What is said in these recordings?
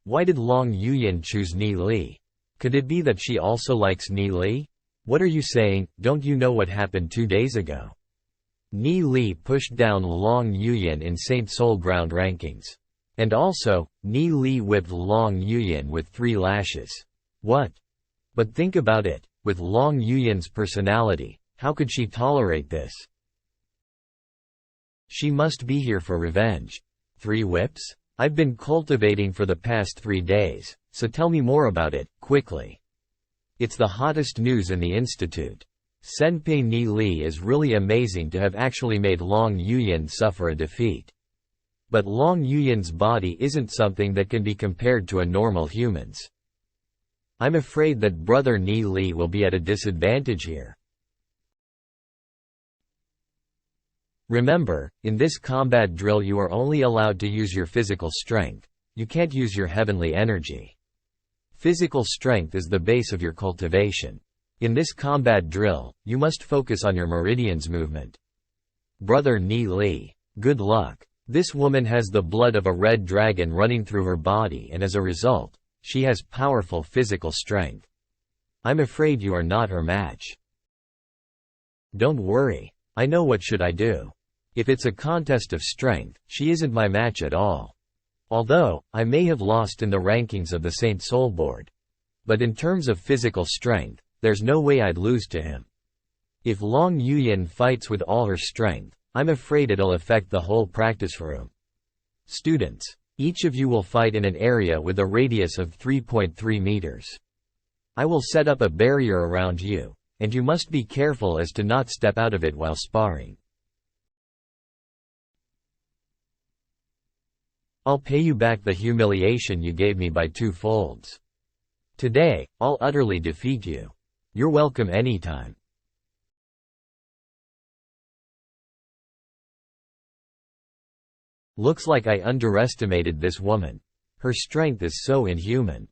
Why did Long Yuyin choose Ni Li? Could it be that she also likes Ni Li? What are you saying? Don't you know what happened 2 days ago? Ni Li pushed down Long Yuyin in Saint Soul Ground rankings. And also, Ni Li whipped Long Yuyin with 3 lashes. What? But think about it, with Long Yuyin's personality, how could she tolerate this? She must be here for revenge. 3 whips? I've been cultivating for the past 3 days, so tell me more about it, quickly. It's the hottest news in the institute. Senpei Ni Li is really amazing to have actually made Long Yuyin suffer a defeat. But Long Yuyin's body isn't something that can be compared to a normal human's. I'm afraid that brother Ni Li will be at a disadvantage here. Remember, in this combat drill you are only allowed to use your physical strength. You can't use your heavenly energy. Physical strength is the base of your cultivation. In this combat drill, you must focus on your meridian's movement. Brother Ni Li, good luck. This woman has the blood of a red dragon running through her body, and as a result, she has powerful physical strength. I'm afraid you are not her match. Don't worry. I know what should I do. If it's a contest of strength, she isn't my match at all. Although, I may have lost in the rankings of the Saint Soul Board. But in terms of physical strength, there's no way I'd lose to him. If Long Yuyin fights with all her strength, I'm afraid it'll affect the whole practice room. Students, each of you will fight in an area with a radius of 3.3 meters. I will set up a barrier around you, and you must be careful as to not step out of it while sparring. I'll pay you back the humiliation you gave me by 2 folds. Today, I'll utterly defeat you. You're welcome anytime. Looks like I underestimated this woman. Her strength is so inhuman.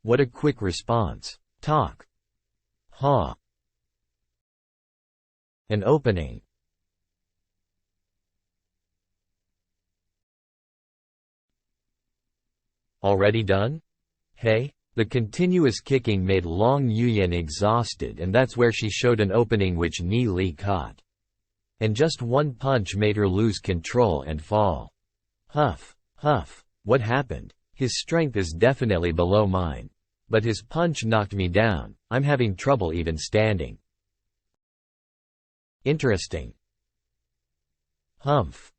What a quick response. Talk. Ha. An opening. Already done? Hey? The continuous kicking made Long Yuyin exhausted, and that's where she showed an opening which Ni Li caught. And just one punch made her lose control and fall. Huff. Huff. What happened? His strength is definitely below mine. But his punch knocked me down. I'm having trouble even standing. Interesting. Humph.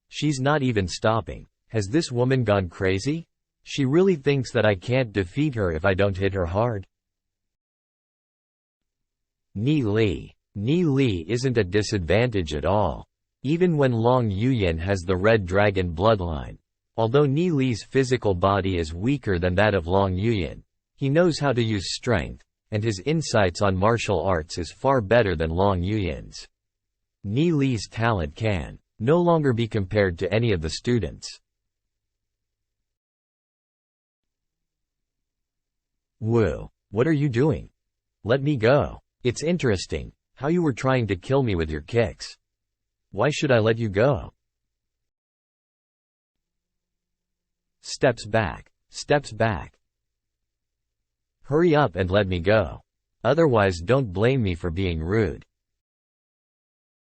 She's not even stopping. Has this woman gone crazy? She really thinks that I can't defeat her if I don't hit her hard? Ni Li. Ni Li isn't a disadvantage at all. Even when Long Yuyin has the Red Dragon bloodline. Although Ni Li's physical body is weaker than that of Long Yuyin, he knows how to use strength, and his insights on martial arts is far better than Long Yuyin's. Ni Li's talent can no longer be compared to any of the students. Woo! What are you doing? Let me go. It's interesting how you were trying to kill me with your kicks. Why should I let you go? Steps back. Steps back. Hurry up and let me go. Otherwise don't blame me for being rude.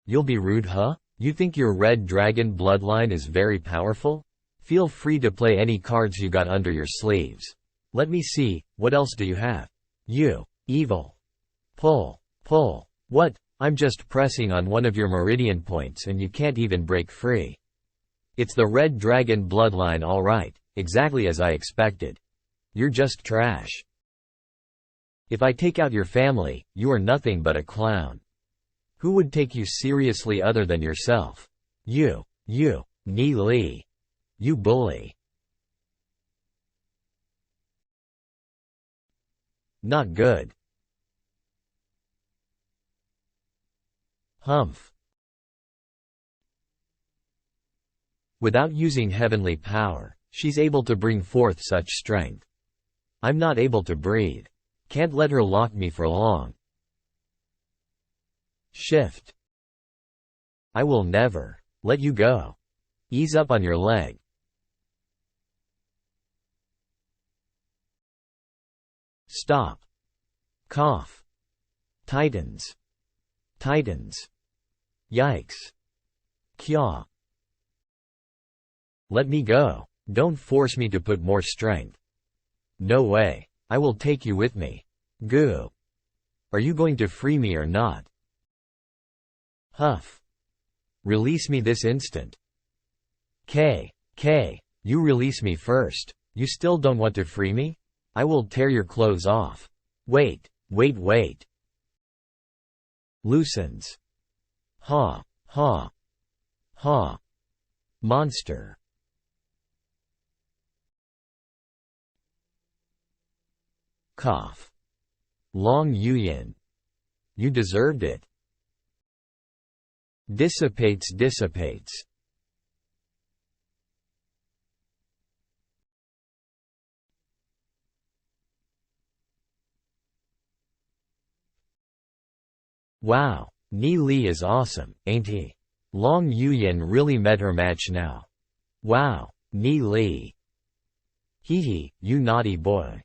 You'll be rude, huh? You think your Red Dragon bloodline is very powerful? Feel free to play any cards you got under your sleeves. Let me see, what else do you have? You. Evil. Pull. Pull. What? I'm just pressing on one of your meridian points and you can't even break free. It's the Red Dragon bloodline, alright, exactly as I expected. You're just trash. If I take out your family, you are nothing but a clown. Who would take you seriously other than yourself? You, Ni Li. You bully. Not good. Humph. Without using heavenly power, she's able to bring forth such strength. I'm not able to breathe. Can't let her lock me for long. Shift. I will never let you go. Ease up on your leg. Stop. Cough. Tightens. Tightens. Yikes. Kya. Let me go. Don't force me to put more strength. No way. I will take you with me. Goo. Are you going to free me or not? Huff. Release me this instant. K. You release me first. You still don't want to free me? I will tear your clothes off. Wait. Loosens. Ha. Monster. Cough. Long Yuyin. You deserved it. Dissipates. Wow, Ni Li is awesome, ain't he? Long Yuyin really met her match now. Wow, Ni Li. Hee, you naughty boy.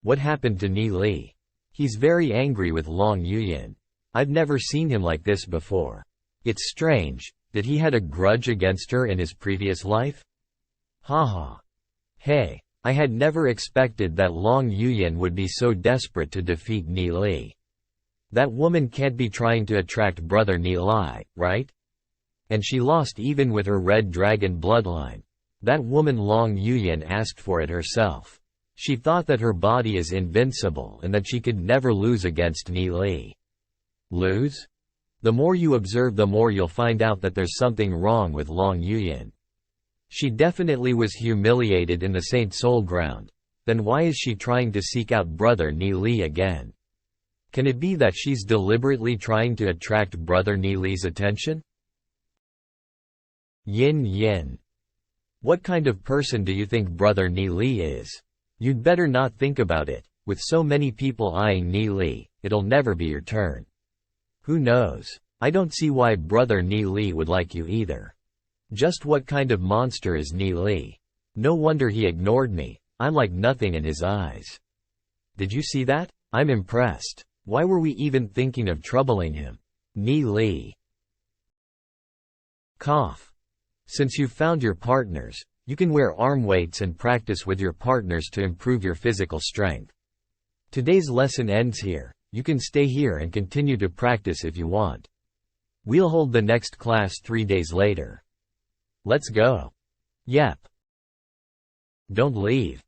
What happened to Ni Li? He's very angry with Long Yuyin. I've never seen him like this before. It's strange, did he had a grudge against her in his previous life? Haha. Hey, I had never expected that Long Yuyin would be so desperate to defeat Ni Li. That woman can't be trying to attract brother Ni Li, right? And she lost even with her red dragon bloodline. That woman Long Yuyin asked for it herself. She thought that her body is invincible and that she could never lose against Ni Li. Lose? The more you observe, the more you'll find out that there's something wrong with Long Yuyin. She definitely was humiliated in the Saint Soul Ground. Then why is she trying to seek out brother Ni Li again? Can it be that she's deliberately trying to attract brother Ni Li's attention? Yin. What kind of person do you think brother Ni Li is? You'd better not think about it. With so many people eyeing Ni Li, it'll never be your turn. Who knows? I don't see why brother Ni Li would like you either. Just what kind of monster is Ni Li? No wonder he ignored me. I'm like nothing in his eyes. Did you see that? I'm impressed. Why were we even thinking of troubling him? Ni Li. Cough. Since you've found your partners, you can wear arm weights and practice with your partners to improve your physical strength. Today's lesson ends here. You can stay here and continue to practice if you want. We'll hold the next class 3 days later. Let's go. Yep. Don't leave.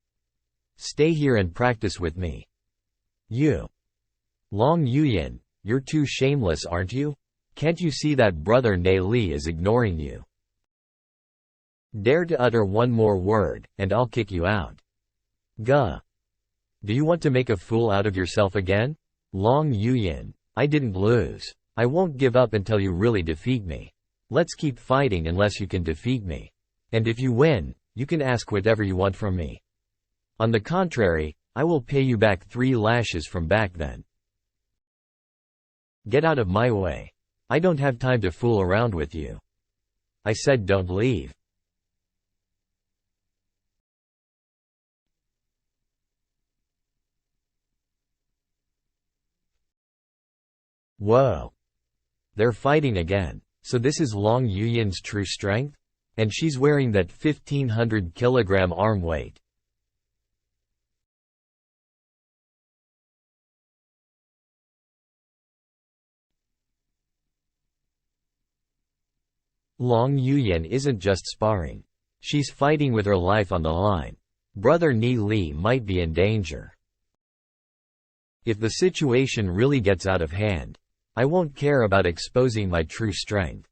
Stay here and practice with me. You. Long Yuyin, you're too shameless, aren't you? Can't you see that brother Ni Li is ignoring you? Dare to utter one more word, and I'll kick you out. Gah. Do you want to make a fool out of yourself again? Long Yuyin, I didn't lose. I won't give up until you really defeat me. Let's keep fighting unless you can defeat me. And if you win, you can ask whatever you want from me. On the contrary, I will pay you back 3 lashes from back then. Get out of my way. I don't have time to fool around with you. I said don't leave. Whoa. They're fighting again. So this is Long Yuyin's true strength? And she's wearing that 1500 kilogram arm weight. Long Yuyin isn't just sparring. She's fighting with her life on the line. Brother Ni Li might be in danger. If the situation really gets out of hand, I won't care about exposing my true strength.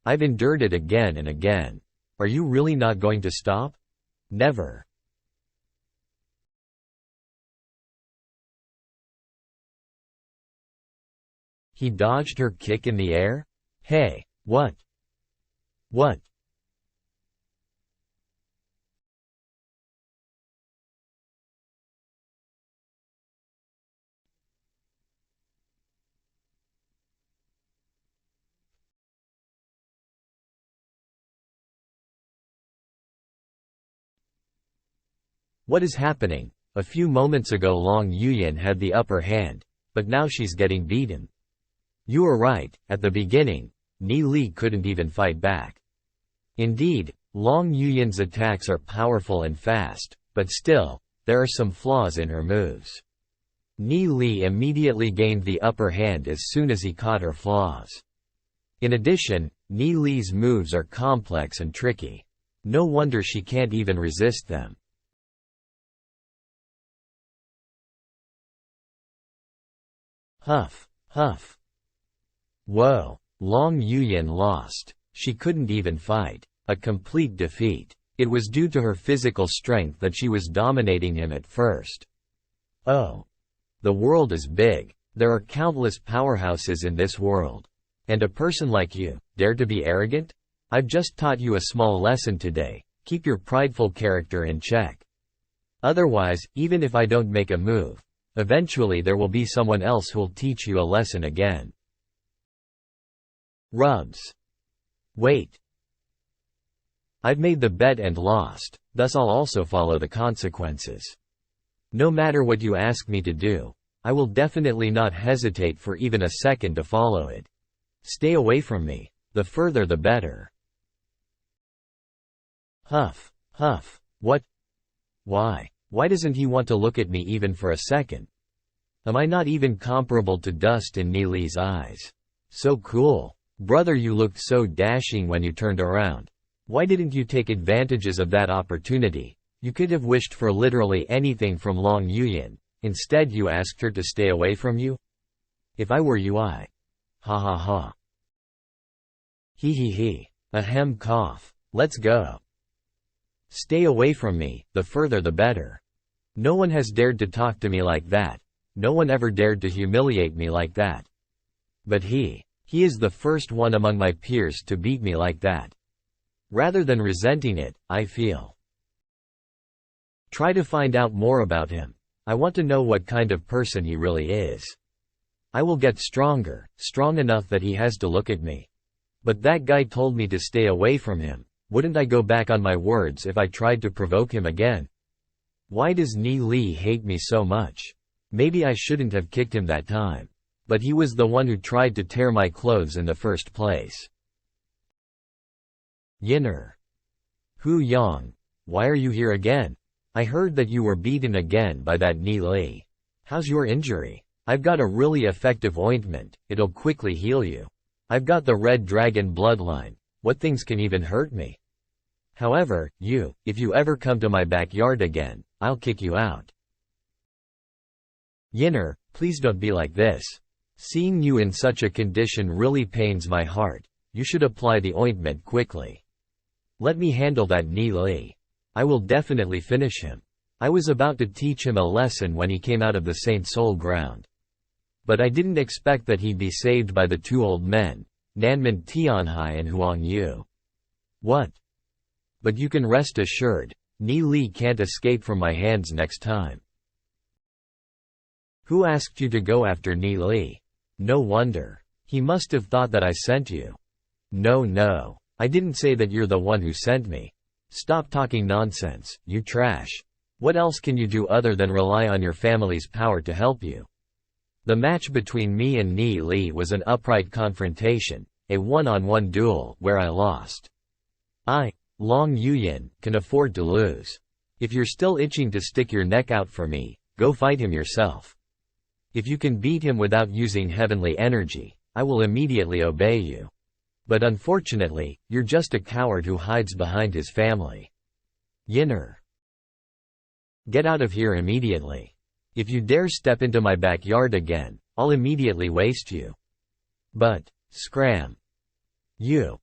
I've endured it again and again. Are you really not going to stop? Never. He dodged her kick in the air? Hey, what? What? What is happening? A few moments ago Long Yuyan had the upper hand, but now she's getting beaten. You were right, at the beginning, Ni Li couldn't even fight back. Indeed, Long Yuyan's attacks are powerful and fast, but still, there are some flaws in her moves. Ni Li immediately gained the upper hand as soon as he caught her flaws. In addition, Ni Li's moves are complex and tricky. No wonder she can't even resist them. Huff, huff. Whoa, Long Yuyan lost. She couldn't even fight. A complete defeat. It was due to her physical strength that she was dominating him at first. Oh. The world is big. There are countless powerhouses in this world. And a person like you, dare to be arrogant? I've just taught you a small lesson today. Keep your prideful character in check. Otherwise, even if I don't make a move, eventually there will be someone else who'll teach you a lesson again. Rubs. Wait. I've made the bet and lost, thus I'll also follow the consequences. No matter what you ask me to do, I will definitely not hesitate for even a second to follow it. Stay away from me, the further the better. Huff, huff, what? Why? Why doesn't he want to look at me even for a second? Am I not even comparable to dust in Ni Li's eyes? So cool. Brother, you looked so dashing when you turned around. Why didn't you take advantages of that opportunity? You could have wished for literally anything from Long Yuyan. Instead you asked her to stay away from you? If I were you ha ha ha. He. Ahem, cough. Let's go. Stay away from me, the further the better. No one has dared to talk to me like that. No one ever dared to humiliate me like that. But he is the first one among my peers to beat me like that. Rather than resenting it, I feel. Try to find out more about him. I want to know what kind of person he really is. I will get stronger, strong enough that he has to look at me. But that guy told me to stay away from him. Wouldn't I go back on my words if I tried to provoke him again? Why does Ni Li hate me so much? Maybe I shouldn't have kicked him that time. But he was the one who tried to tear my clothes in the first place. Yinner. Hu Yang. Why are you here again? I heard that you were beaten again by that Ni Li. How's your injury? I've got a really effective ointment, it'll quickly heal you. I've got the Red Dragon bloodline, what things can even hurt me? However, if you ever come to my backyard again, I'll kick you out. Yinner, please don't be like this. Seeing you in such a condition really pains my heart. You should apply the ointment quickly. Let me handle that Ni Li. I will definitely finish him. I was about to teach him a lesson when he came out of the Saint Soul ground. But I didn't expect that he'd be saved by the two old men, Nanman Tianhai and Huang Yu. What? But you can rest assured, Ni Li can't escape from my hands next time. Who asked you to go after Ni Li? No wonder. He must have thought that I sent you. No. I didn't say that you're the one who sent me. Stop talking nonsense, you trash. What else can you do other than rely on your family's power to help you? The match between me and Ni Li was an upright confrontation, a one-on-one duel where I lost. I, Long Yuyan, can afford to lose. If you're still itching to stick your neck out for me, go fight him yourself. If you can beat him without using heavenly energy, I will immediately obey you. But unfortunately, you're just a coward who hides behind his family. Yinner. Get out of here immediately. If you dare step into my backyard again, I'll immediately waste you. But, scram. You.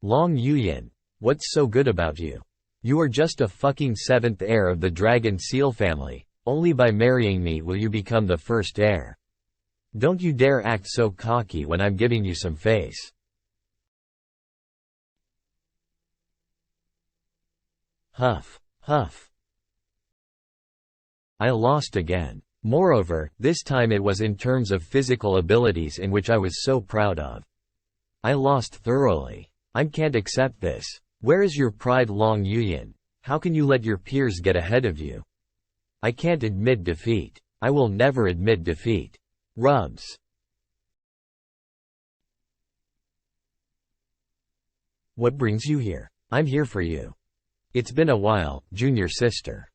Long Yuyan, what's so good about you? You are just a fucking seventh heir of the Dragon Seal family, only by marrying me will you become the first heir. Don't you dare act so cocky when I'm giving you some face. Huff, huff. I lost again. Moreover, this time it was in terms of physical abilities in which I was so proud of. I lost thoroughly. I can't accept this. Where is your pride, Long Yuyan? How can you let your peers get ahead of you? I can't admit defeat. I will never admit defeat. Rubs. What brings you here? I'm here for you. It's been a while, junior sister.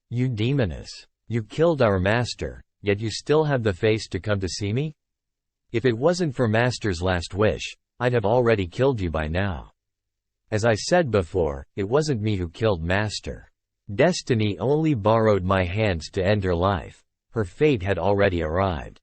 You demoness. You killed our master, yet you still have the face to come to see me? If it wasn't for master's last wish, I'd have already killed you by now. As I said before, it wasn't me who killed master. Destiny only borrowed my hands to end her life. Her fate had already arrived.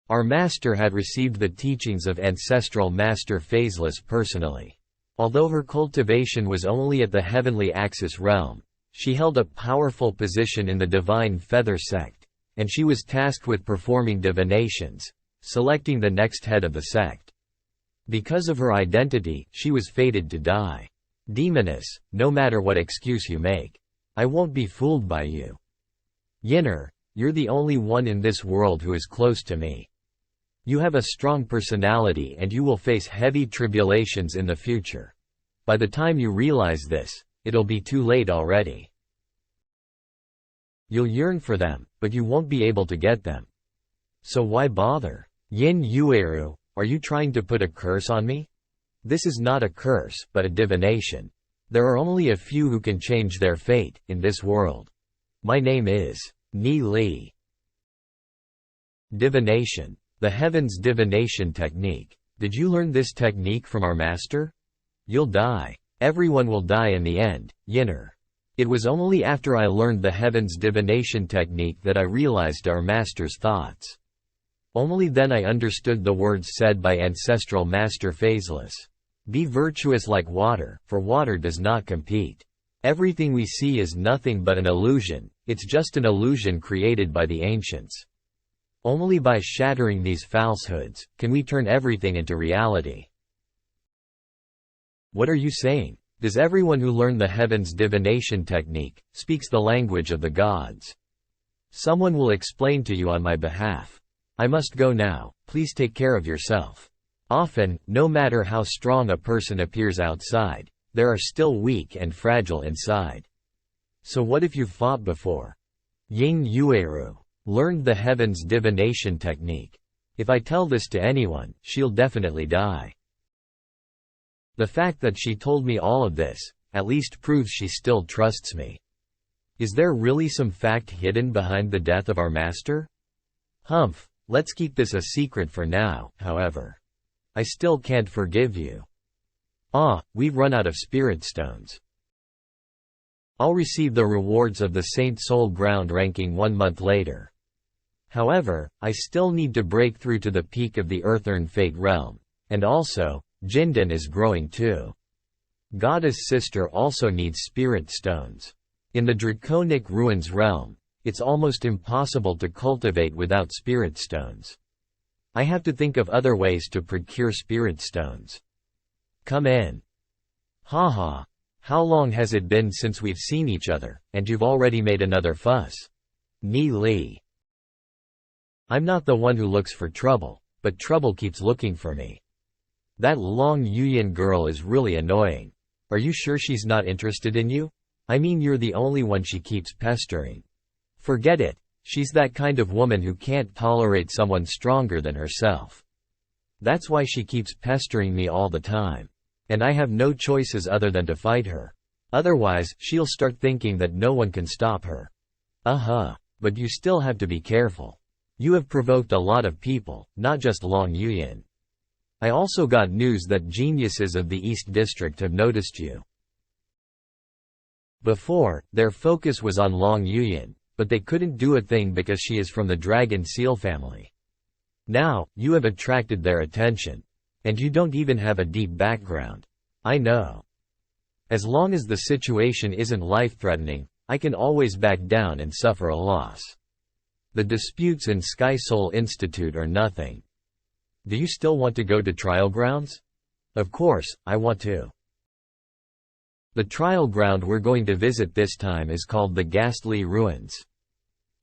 Our master had received the teachings of ancestral master Phaseless personally. Although her cultivation was only at the heavenly axis realm, she held a powerful position in the divine feather sect, and she was tasked with performing divinations, selecting the next head of the sect. Because of her identity, she was fated to die. Demoness, no matter what excuse you make, I won't be fooled by you. Yinner, you're the only one in this world who is close to me. You have a strong personality and you will face heavy tribulations in the future. By the time you realize this, it'll be too late already. You'll yearn for them, but you won't be able to get them. So why bother? Yin Yueru, are you trying to put a curse on me? This is not a curse, but a divination. There are only a few who can change their fate in this world. My name is Ni Li. Divination. The Heavens Divination Technique. Did you learn this technique from our master? You'll die. Everyone will die in the end, Yinner. It was only after I learned the Heavens Divination Technique that I realized our master's thoughts. Only then I understood the words said by ancestral master Phaseless. Be virtuous like water, for water does not compete. Everything we see is nothing but an illusion, it's just an illusion created by the ancients. Only by shattering these falsehoods, can we turn everything into reality. What are you saying? Does everyone who learned the Heavens Divination Technique speaks the language of the gods? Someone will explain to you on my behalf. I must go now, please take care of yourself. Often, no matter how strong a person appears outside, they are still weak and fragile inside. So what if you've fought before? Yin Yueru learned the Heavens Divination Technique. If I tell this to anyone, she'll definitely die. The fact that she told me all of this, at least proves she still trusts me. Is there really some fact hidden behind the death of our master? Humph, let's keep this a secret for now, however. I still can't forgive you. We've run out of spirit stones. I'll receive the rewards of the Saint Soul Ground ranking 1 month later. However, I still need to break through to the peak of the Earthern Fate realm, and also, Jindan is growing too. Goddess Sister also needs spirit stones. In the Draconic Ruins realm, it's almost impossible to cultivate without spirit stones. I have to think of other ways to procure spirit stones. Come in. Haha. How long has it been since we've seen each other, and you've already made another fuss? Ni Li. I'm not the one who looks for trouble, but trouble keeps looking for me. That Long Yuyin girl is really annoying. Are you sure she's not interested in you? I mean, you're the only one she keeps pestering. Forget it, she's that kind of woman who can't tolerate someone stronger than herself. That's why she keeps pestering me all the time. And I have no choices other than to fight her. Otherwise, she'll start thinking that no one can stop her. But you still have to be careful. You have provoked a lot of people, not just Long Yuyin. I also got news that geniuses of the East District have noticed you. Before, their focus was on Long Yuyin, but they couldn't do a thing because she is from the Dragon Seal family. Now, you have attracted their attention. And you don't even have a deep background. I know. As long as the situation isn't life-threatening, I can always back down and suffer a loss. The disputes in Sky Soul Institute are nothing. Do you still want to go to trial grounds? Of course, I want to. The trial ground we're going to visit this time is called the Ghastly Ruins.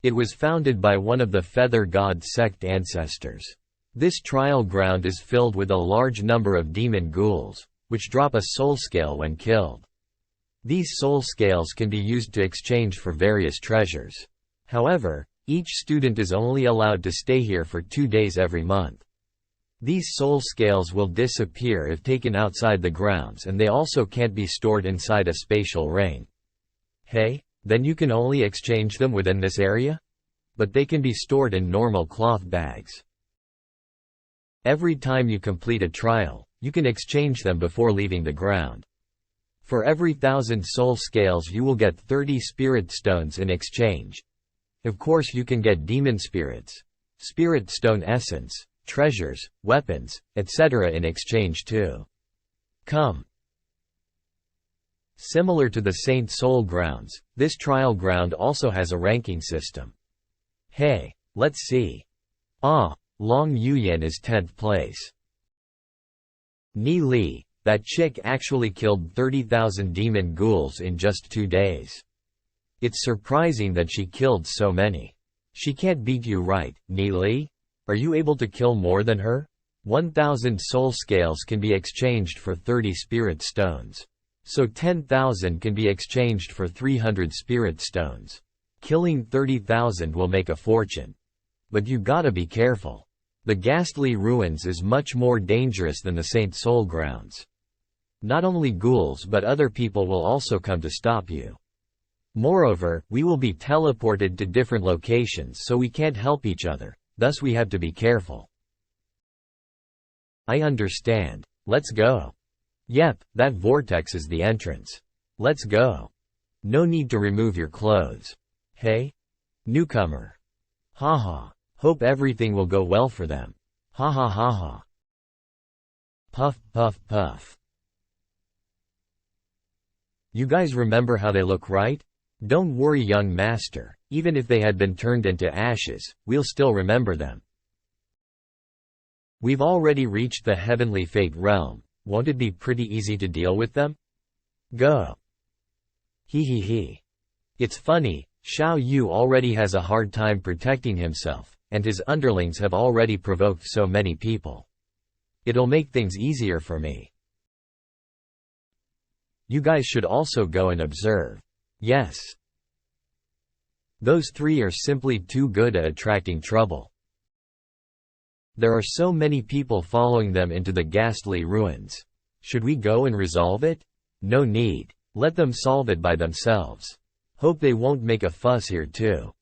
It was founded by one of the Feather God sect ancestors. This trial ground is filled with a large number of demon ghouls, which drop a soul scale when killed. These soul scales can be used to exchange for various treasures. However, each student is only allowed to stay here for 2 days every month. These soul scales will disappear if taken outside the grounds, and they also can't be stored inside a spatial ring. Hey, then you can only exchange them within this area? But they can be stored in normal cloth bags. Every time you complete a trial, you can exchange them before leaving the ground. For every 1,000 soul scales you will get 30 spirit stones in exchange. Of course you can get demon spirits, spirit stone essence, treasures, weapons, etc. in exchange too. Come. Similar to the Saint Soul grounds, this trial ground also has a ranking system. Hey, let's see. Long Yuyan is 10th place. Ni Li, that chick actually killed 30,000 demon ghouls in just 2 days. It's surprising that she killed so many. She can't beat you, right, Ni Li? Are you able to kill more than her? 1,000 soul scales can be exchanged for 30 spirit stones. So 10,000 can be exchanged for 300 spirit stones. Killing 30,000 will make a fortune. But you gotta be careful. The Ghastly Ruins is much more dangerous than the Saint Soul grounds. Not only ghouls but other people will also come to stop you. Moreover, we will be teleported to different locations, so we can't help each other, thus we have to be careful. I understand. Let's go. Yep, that vortex is the entrance. Let's go. No need to remove your clothes. Hey? Newcomer. Haha. Hope everything will go well for them. Ha ha ha ha. Puff puff puff. You guys remember how they look, right? Don't worry, young master, even if they had been turned into ashes, we'll still remember them. We've already reached the Heavenly Fate realm, won't it be pretty easy to deal with them? Go. Hee hee hee. It's funny, Xiao Yu already has a hard time protecting himself, and his underlings have already provoked so many people. It'll make things easier for me. You guys should also go and observe. Yes. Those 3 are simply too good at attracting trouble. There are so many people following them into the Ghastly Ruins. Should we go and resolve it? No need. Let them solve it by themselves. Hope they won't make a fuss here too.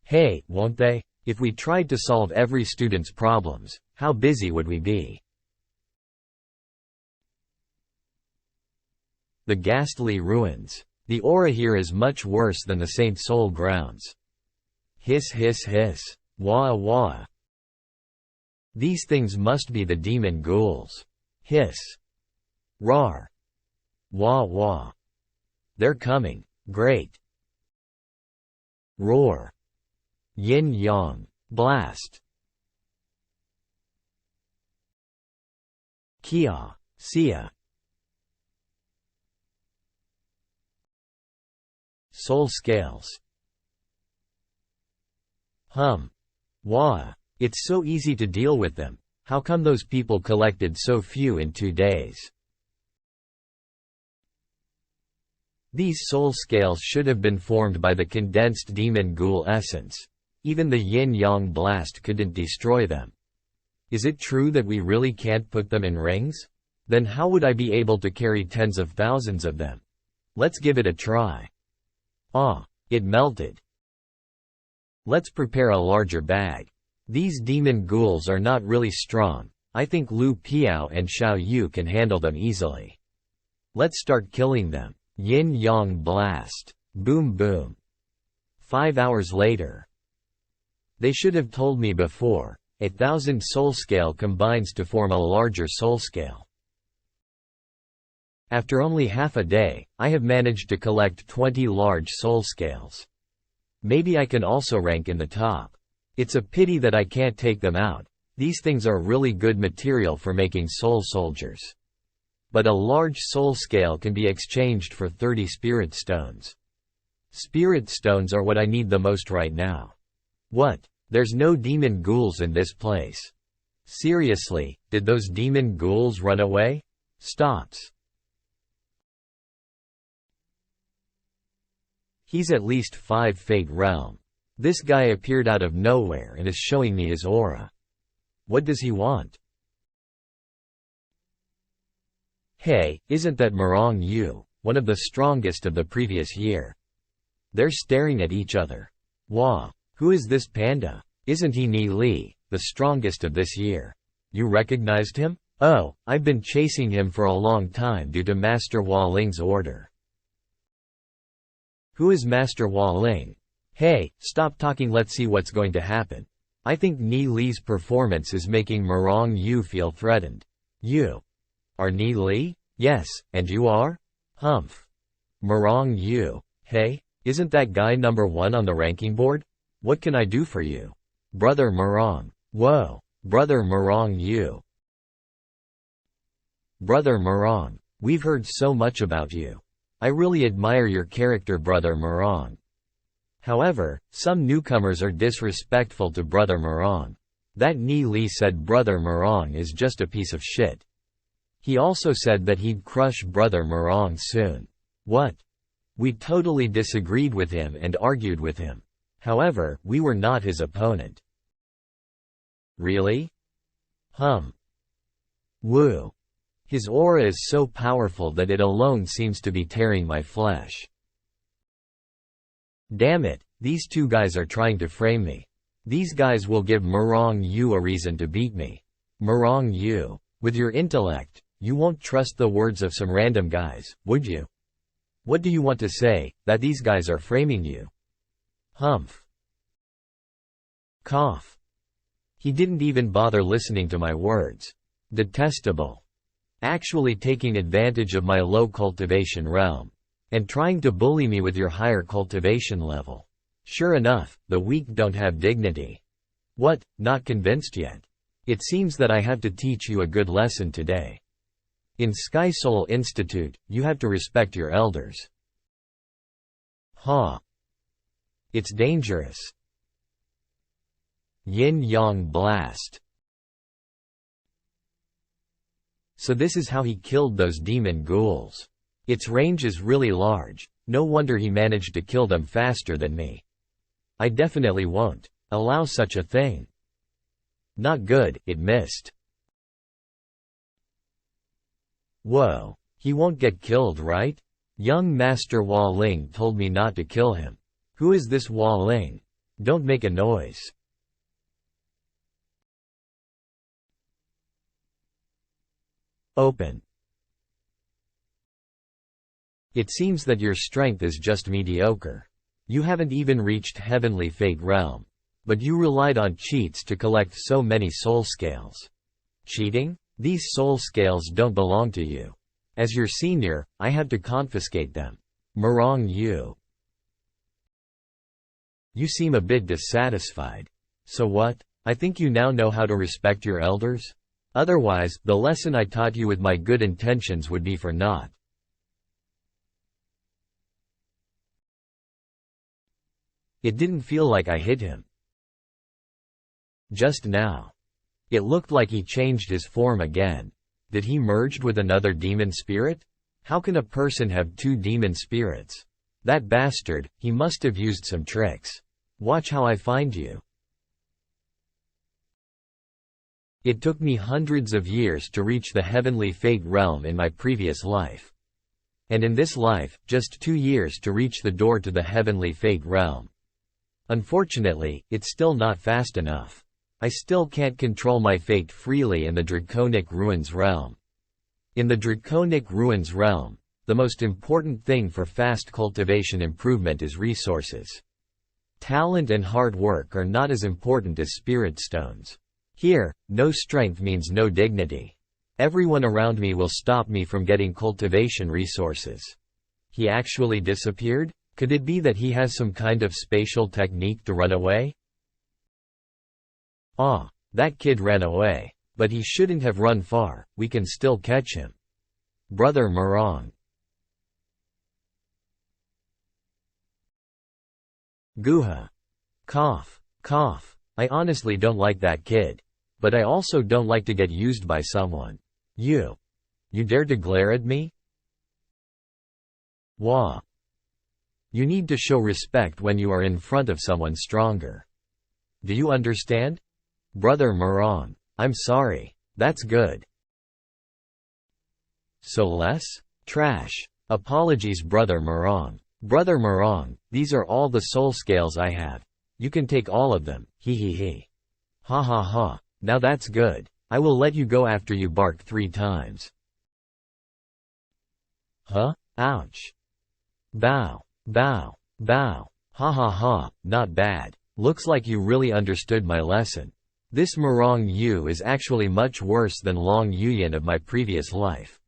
Hey, won't they? If we tried to solve every student's problems, how busy would we be? The Ghastly Ruins. The aura here is much worse than the Saint Soul grounds. Hiss hiss hiss. Wah wah. These things must be the demon ghouls. Hiss. Rawr. Wah wah. They're coming. Great. Roar. Yin yang. Blast. Kia. Sia. Soul scales. Wah. It's so easy to deal with them. How come those people collected so few in 2 days? These soul scales should have been formed by the condensed demon ghoul essence. Even the yin-yang blast couldn't destroy them. Is it true that we really can't put them in rings? Then how would I be able to carry tens of thousands of them? Let's give it a try. It melted. Let's prepare a larger bag. These demon ghouls are not really strong. I think Lu Piao and Xiao Yu can handle them easily. Let's start killing them. Yin-yang blast. Boom boom. 5 hours later. They should have told me before. 1,000 soul scale combines to form a larger soul scale. After only half a day, I have managed to collect 20 large soul scales. Maybe I can also rank in the top. It's a pity that I can't take them out. These things are really good material for making soul soldiers. But a large soul scale can be exchanged for 30 spirit stones. Spirit stones are what I need the most right now. What? There's no demon ghouls in this place. Seriously, did those demon ghouls run away? Stops. He's at least 5 Fate Realm. This guy appeared out of nowhere and is showing me his aura. What does he want? Hey, isn't that Morong Yu, one of the strongest of the previous year? They're staring at each other. Wah, who is this panda? Isn't he Ni Li, the strongest of this year? You recognized him? Oh, I've been chasing him for a long time due to Master Hua Ling's order. Who is Master Hua Ling? Hey, stop talking, let's see what's going to happen. I think Ni Li's performance is making Morong Yu feel threatened. You are Ni Li? Yes, and you are? Humph. Morong Yu. Hey, isn't that guy number 1 on the ranking board? What can I do for you? Brother Morong. Whoa, Brother Morong Yu. Brother Morong, we've heard so much about you. I really admire your character, Brother Morong. However, some newcomers are disrespectful to Brother Morong. That Ni Li said Brother Morong is just a piece of shit. He also said that he'd crush Brother Morong soon. What? We totally disagreed with him and argued with him. However, we were not his opponent. Really? Woo. His aura is so powerful that it alone seems to be tearing my flesh. Damn it, these two guys are trying to frame me. These guys will give Morong Yu a reason to beat me. Morong Yu, with your intellect, you won't trust the words of some random guys, would you? What do you want to say, that these guys are framing you? Humph. Cough. He didn't even bother listening to my words. Detestable. Actually taking advantage of my low cultivation realm. And trying to bully me with your higher cultivation level. Sure enough, the weak don't have dignity. What, not convinced yet? It seems that I have to teach you a good lesson today. In Sky Soul Institute, you have to respect your elders. Ha. It's dangerous. Yin-Yang Blast. So this is how he killed those demon ghouls. Its range is really large, no wonder he managed to kill them faster than me. I definitely won't allow such a thing. Not good, it missed. Whoa, he won't get killed, right? Young Master Hua Ling told me not to kill him. Who is this Hua Ling? Don't make a noise. Open. It seems that your strength is just mediocre. You haven't even reached Heavenly Fate Realm. But you relied on cheats to collect so many soul scales. Cheating? These soul scales don't belong to you. As your senior, I have to confiscate them. Morong Yu. You seem a bit dissatisfied. So what? I think you now know how to respect your elders? Otherwise, the lesson I taught you with my good intentions would be for naught. It didn't feel like I hit him. Just now. It looked like he changed his form again. Did he merged with another demon spirit? How can a person have 2 demon spirits? That bastard, he must have used some tricks. Watch how I find you. It took me hundreds of years to reach the Heavenly Fate Realm in my previous life. And in this life, just 2 years to reach the door to the Heavenly Fate Realm. Unfortunately, it's still not fast enough. I still can't control my fate freely in the Draconic Ruins realm. In the Draconic Ruins realm, the most important thing for fast cultivation improvement is resources. Talent and hard work are not as important as spirit stones. Here, no strength means no dignity. Everyone around me will stop me from getting cultivation resources. He actually disappeared? Could it be that he has some kind of spatial technique to run away? Ah, that kid ran away. But he shouldn't have run far, we can still catch him. Brother Morong. Guha. Cough, cough. I honestly don't like that kid. But I also don't like to get used by someone. You dare to glare at me? Wah. You need to show respect when you are in front of someone stronger. Do you understand? Brother Morong, I'm sorry. That's good. So less? Trash. Apologies Brother Morong. Brother Morong, these are all the soul scales I have. You can take all of them, he. Ha ha ha, now that's good. I will let you go after you bark 3 times. Huh? Ouch. Bow, bow, bow. Ha ha ha, not bad. Looks like you really understood my lesson. This Morong Yu is actually much worse than Long Yuyan of my previous life.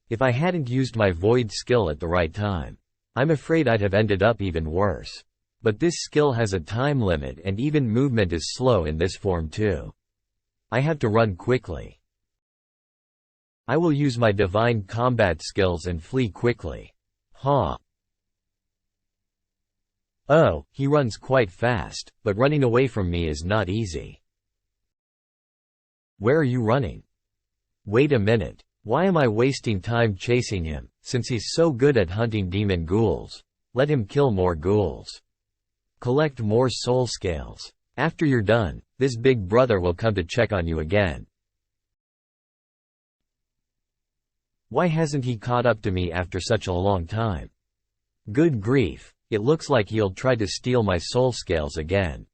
If I hadn't used my void skill at the right time, I'm afraid I'd have ended up even worse. But this skill has a time limit and even movement is slow in this form too. I have to run quickly. I will use my divine combat skills and flee quickly. Ha! Oh, he runs quite fast, but running away from me is not easy. Where are you running? Wait a minute. Why am I wasting time chasing him, since he's so good at hunting demon ghouls? Let him kill more ghouls. Collect more soul scales. After you're done, this big brother will come to check on you again. Why hasn't he caught up to me after such a long time? Good grief, it looks like he'll try to steal my soul scales again.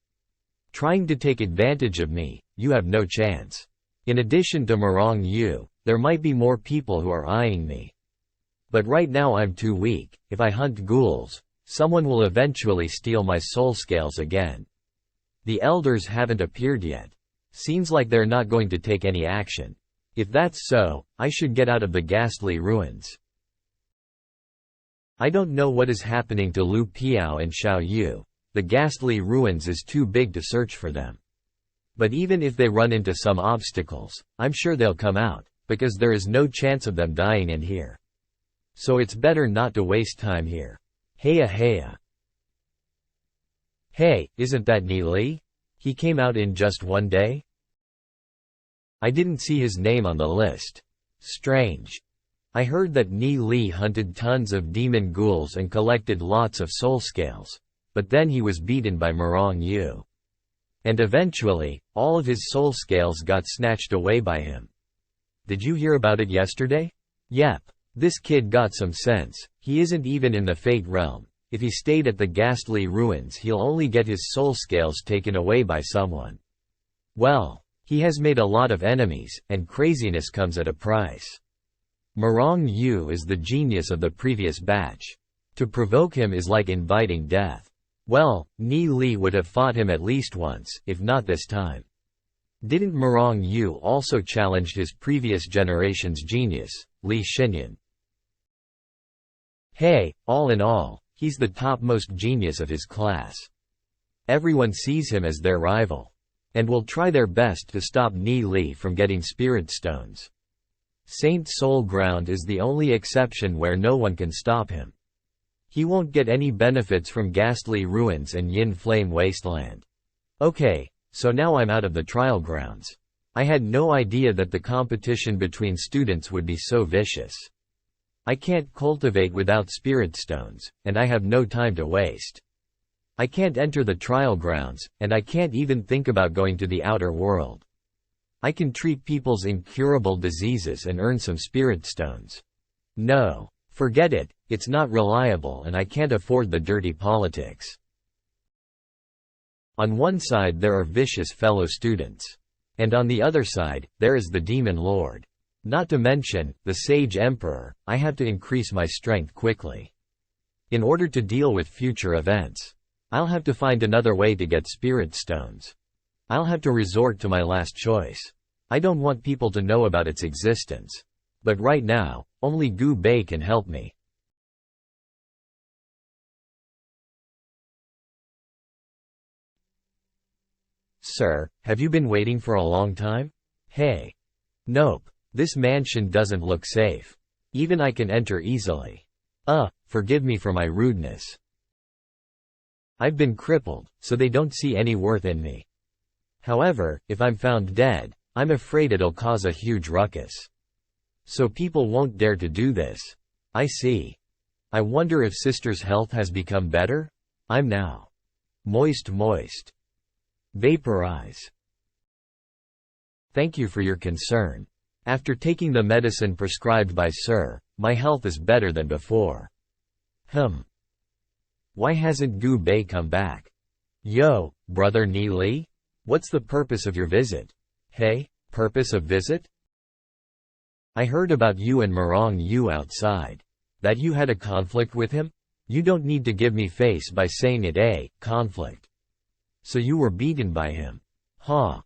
Trying to take advantage of me, you have no chance. In addition to Morong Yu, there might be more people who are eyeing me. But right now I'm too weak. If I hunt ghouls, someone will eventually steal my soul scales again. The elders haven't appeared yet. Seems like they're not going to take any action. If that's so, I should get out of the ghastly ruins. I don't know what is happening to Lu Piao and Xiao Yu. The ghastly ruins is too big to search for them. But even if they run into some obstacles, I'm sure they'll come out, because there is no chance of them dying in here. So it's better not to waste time here. Heya heya. Hey, isn't that Ni Li? He came out in just one day? I didn't see his name on the list. Strange. I heard that Ni Li hunted tons of demon ghouls and collected lots of soul scales, but then he was beaten by Morong Yu. And eventually, all of his soul scales got snatched away by him. Did you hear about it yesterday? Yep. This kid got some sense. He isn't even in the Fate realm. If he stayed at the ghastly ruins he'll only get his soul scales taken away by someone. Well, he has made a lot of enemies, and craziness comes at a price. Morong Yu is the genius of the previous batch. To provoke him is like inviting death. Well, Ni Li would have fought him at least once, if not this time. Didn't Morong Yu also challenge his previous generation's genius, Li Xinyan? Hey, all in all, he's the topmost genius of his class. Everyone sees him as their rival, and will try their best to stop Ni Li from getting spirit stones. Saint Soul Ground is the only exception where no one can stop him. He won't get any benefits from Ghastly Ruins and Yin Flame Wasteland. Okay, so now I'm out of the trial grounds. I had no idea that the competition between students would be so vicious. I can't cultivate without spirit stones, and I have no time to waste. I can't enter the trial grounds, and I can't even think about going to the outer world. I can treat people's incurable diseases and earn some spirit stones. No, forget it, it's not reliable and I can't afford the dirty politics. On one side there are vicious fellow students. And on the other side, there is the Demon Lord. Not to mention, the Sage Emperor. I have to increase my strength quickly. In order to deal with future events, I'll have to find another way to get spirit stones. I'll have to resort to my last choice. I don't want people to know about its existence. But right now, only Gu Bei can help me. Sir, have you been waiting for a long time? Hey. Nope. This mansion doesn't look safe. Even I can enter easily. Forgive me for my rudeness. I've been crippled, so they don't see any worth in me. However, if I'm found dead, I'm afraid it'll cause a huge ruckus. So people won't dare to do this. I see. I wonder if sister's health has become better? I'm now moist. Vaporize. Thank you for your concern. After taking the medicine prescribed by Sir, my health is better than before. Why hasn't Gu Bei come back? Yo, brother Ni Li? What's the purpose of your visit? Hey, purpose of visit? I heard about you and Marong Yu outside. That you had a conflict with him? You don't need to give me face by saying it, conflict. So you were beaten by him. Ha.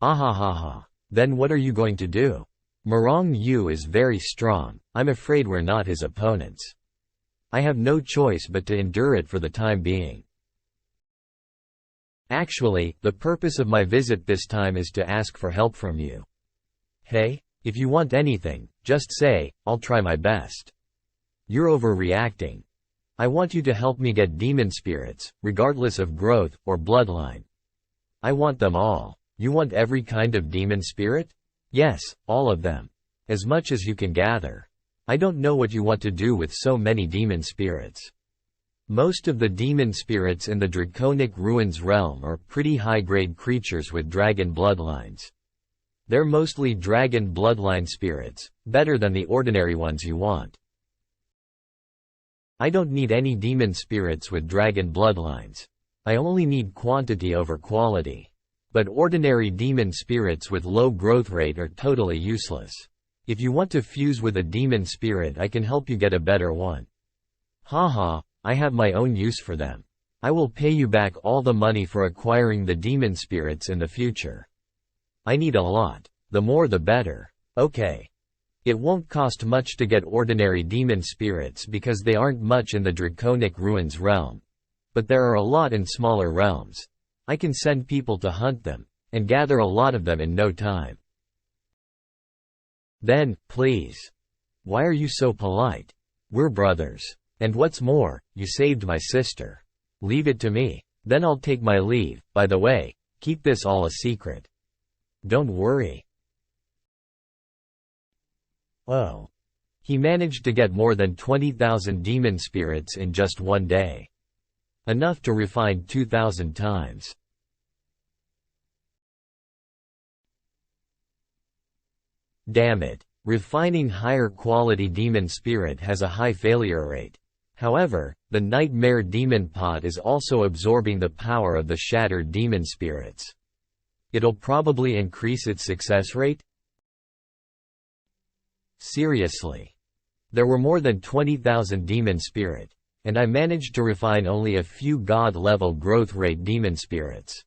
Ahahaha. Then what are you going to do? Marong Yu is very strong, I'm afraid we're not his opponents. I have no choice but to endure it for the time being. Actually, the purpose of my visit this time is to ask for help from you. Hey, if you want anything, just say, I'll try my best. You're overreacting. I want you to help me get demon spirits, regardless of growth or bloodline. I want them all. You want every kind of demon spirit? Yes, all of them. As much as you can gather. I don't know what you want to do with so many demon spirits. Most of the demon spirits in the Draconic Ruins realm are pretty high-grade creatures with dragon bloodlines. They're mostly dragon bloodline spirits, better than the ordinary ones you want. I don't need any demon spirits with dragon bloodlines. I only need quantity over quality. But ordinary demon spirits with low growth rate are totally useless. If you want to fuse with a demon spirit, I can help you get a better one. Haha, I have my own use for them. I will pay you back all the money for acquiring the demon spirits in the future. I need a lot. The more the better. Okay. It won't cost much to get ordinary demon spirits because they aren't much in the Draconic Ruins realm. But there are a lot in smaller realms. I can send people to hunt them, and gather a lot of them in no time. Then, please. Why are you so polite? We're brothers. And what's more, you saved my sister. Leave it to me. Then I'll take my leave. By the way, keep this all a secret. Don't worry. Oh. He managed to get more than 20,000 demon spirits in just one day. Enough to refine 2,000 times. Damn it. Refining higher quality demon spirit has a high failure rate. However, the Nightmare Demon Pot is also absorbing the power of the shattered demon spirits. It'll probably increase its success rate? Seriously. There were more than 20,000 demon spirit. And I managed to refine only a few God-level growth rate demon spirits.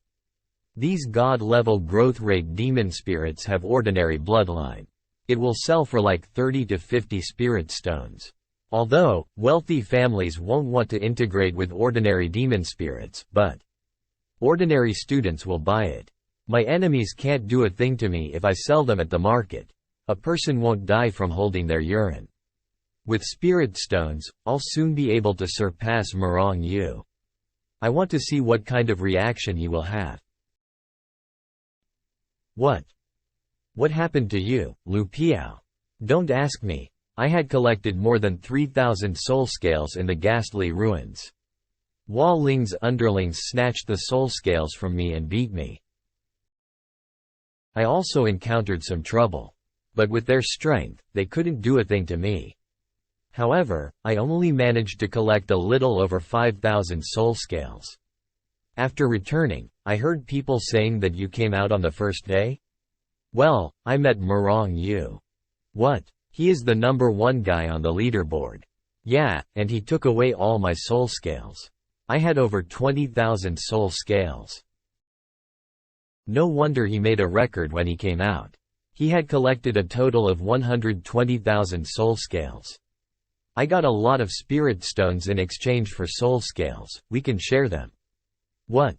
These God-level growth rate demon spirits have ordinary bloodline. It will sell for like 30 to 50 spirit stones. Although, wealthy families won't want to integrate with ordinary demon spirits, but ordinary students will buy it. My enemies can't do a thing to me if I sell them at the market. A person won't die from holding their urine. With spirit stones, I'll soon be able to surpass Marong Yu. I want to see what kind of reaction he will have. What? What happened to you, Lu Piao? Don't ask me. I had collected more than 3,000 soul scales in the ghastly ruins. Wall Ling's underlings snatched the soul scales from me and beat me. I also encountered some trouble. But with their strength, they couldn't do a thing to me. However, I only managed to collect a little over 5,000 soul scales. After returning, I heard people saying that you came out on the first day? Well, I met Marong Yu. What? He is the #1 guy on the leaderboard. Yeah, and he took away all my soul scales. I had over 20,000 soul scales. No wonder he made a record when he came out. He had collected a total of 120,000 soul scales. I got a lot of spirit stones in exchange for soul scales. We can share them. What?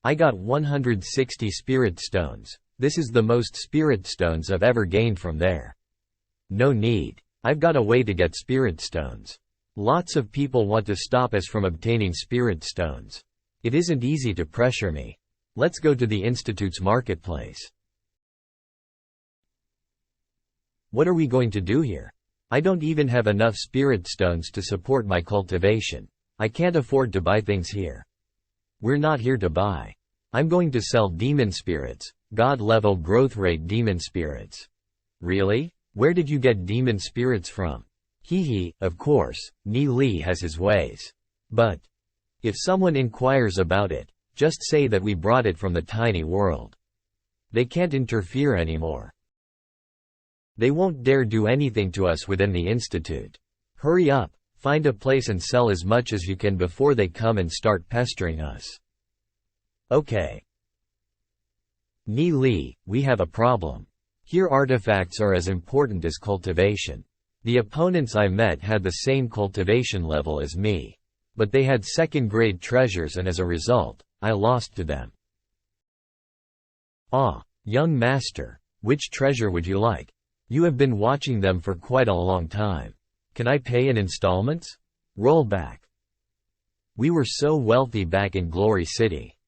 I got 160 spirit stones. This is the most spirit stones I've ever gained from there. No need. I've got a way to get spirit stones. Lots of people want to stop us from obtaining spirit stones. It isn't easy to pressure me. Let's go to the Institute's marketplace. What are we going to do here? I don't even have enough spirit stones to support my cultivation. I can't afford to buy things here. We're not here to buy. I'm going to sell demon spirits, God-level growth rate demon spirits. Really? Where did you get demon spirits from? Hee, of course, Ni Li has his ways. But if someone inquires about it, just say that we brought it from the tiny world. They can't interfere anymore. They won't dare do anything to us within the Institute. Hurry up, find a place and sell as much as you can before they come and start pestering us. Okay. Ni Li, we have a problem. Here artifacts are as important as cultivation. The opponents I met had the same cultivation level as me. But they had second-grade treasures and as a result, I lost to them. Ah, young master, which treasure would you like? You have been watching them for quite a long time. Can I pay in installments? Roll back. We were so wealthy back in Glory City.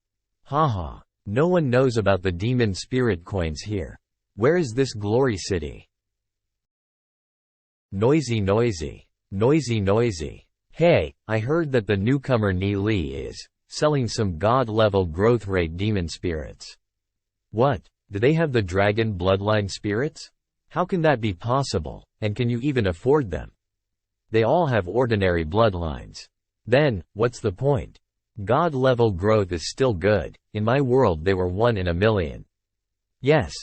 Haha, no one knows about the demon spirit coins here. Where is this Glory City? Noisy. Hey, I heard that the newcomer Ni Li is selling some god-level growth rate demon spirits. What? Do they have the dragon bloodline spirits? How can that be possible, and can you even afford them? They all have ordinary bloodlines. Then, what's the point? God-level growth is still good. In my world they were 1 in a million. Yes,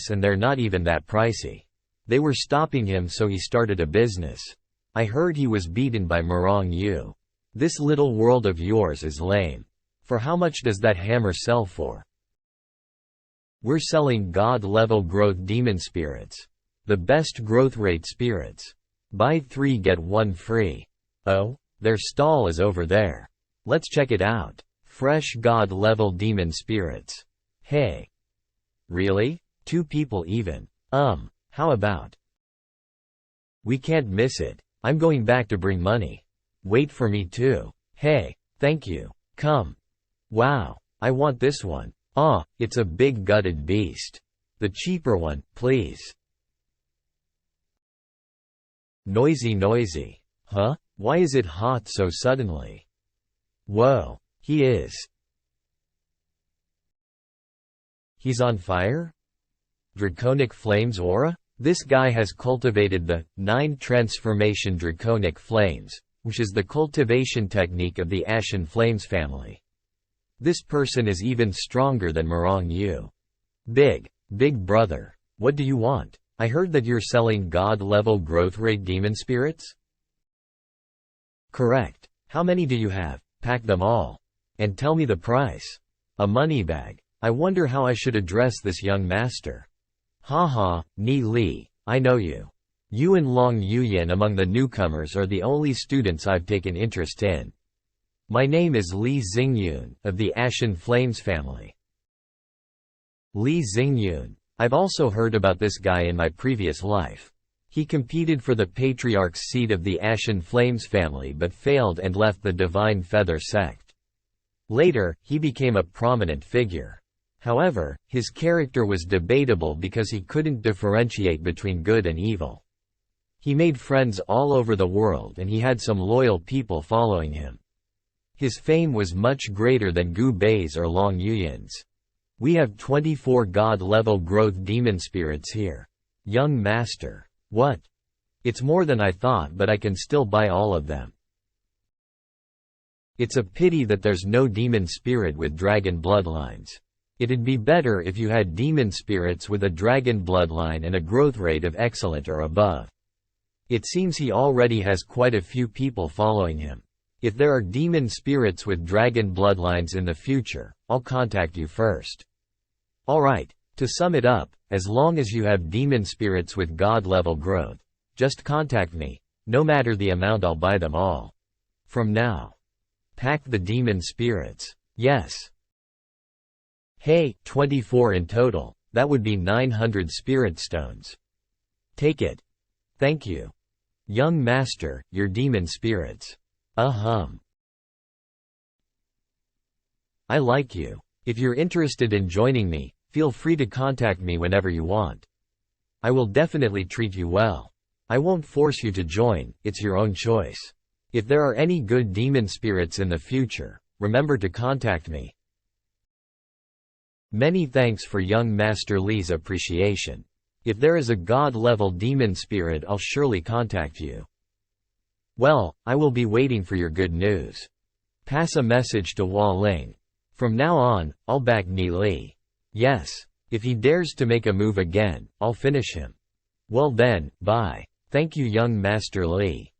and they're not even that pricey. They were stopping him so he started a business. I heard he was beaten by Murong Yu. This little world of yours is lame. For how much does that hammer sell for? We're selling god-level growth demon spirits. The best growth rate spirits. Buy 3 get 1 free. Oh, their stall is over there. Let's check it out. Fresh god-level demon spirits. Hey. Really? 2 people even. How about? We can't miss it. I'm going back to bring money. Wait for me too. Hey, thank you. Come. Wow, I want this one. It's a big gutted beast. The cheaper one, please. Noisy. Huh? Why is it hot so suddenly? Whoa, he's on fire? Draconic Flames aura? This guy has cultivated the 9 transformation Draconic Flames, which is the cultivation technique of the Ashen Flames family. This person is even stronger than Murong Yu. Big brother, what do you want? I heard that you're selling god-level growth rate demon spirits? Correct. How many do you have? Pack them all. And tell me the price. A money bag. I wonder how I should address this young master. Haha, Ni Li, I know you. You and Long Yuyan among the newcomers are the only students I've taken interest in. My name is Li Xingyun, of the Ashen Flames family. Li Xingyun. I've also heard about this guy in my previous life. He competed for the Patriarch's seat of the Ashen Flames family but failed and left the Divine Feather sect. Later, he became a prominent figure. However, his character was debatable because he couldn't differentiate between good and evil. He made friends all over the world and he had some loyal people following him. His fame was much greater than Gu Bei's or Long Yuyan's. We have 24 god-level growth demon spirits here. Young master. What? It's more than I thought, but I can still buy all of them. It's a pity that there's no demon spirit with dragon bloodlines. It'd be better if you had demon spirits with a dragon bloodline and a growth rate of excellent or above. It seems he already has quite a few people following him. If there are demon spirits with dragon bloodlines in the future, I'll contact you first. Alright, to sum it up, as long as you have demon spirits with god-level growth, just contact me. No matter the amount, I'll buy them all. From now. Pack the demon spirits. Yes. Hey, 24 in total. That would be 900 spirit stones. Take it. Thank you. Young master, your demon spirits. I like you. If you're interested in joining me, feel free to contact me whenever you want. I will definitely treat you well. I won't force you to join, it's your own choice. If there are any good demon spirits in the future, remember to contact me. Many thanks for young Master Li's appreciation. If there is a god-level demon spirit, I'll surely contact you. Well, I will be waiting for your good news. Pass a message to Hua Ling. From now on, I'll back Ni Li. Yes. If he dares to make a move again, I'll finish him. Well then, bye. Thank you, young Master Li.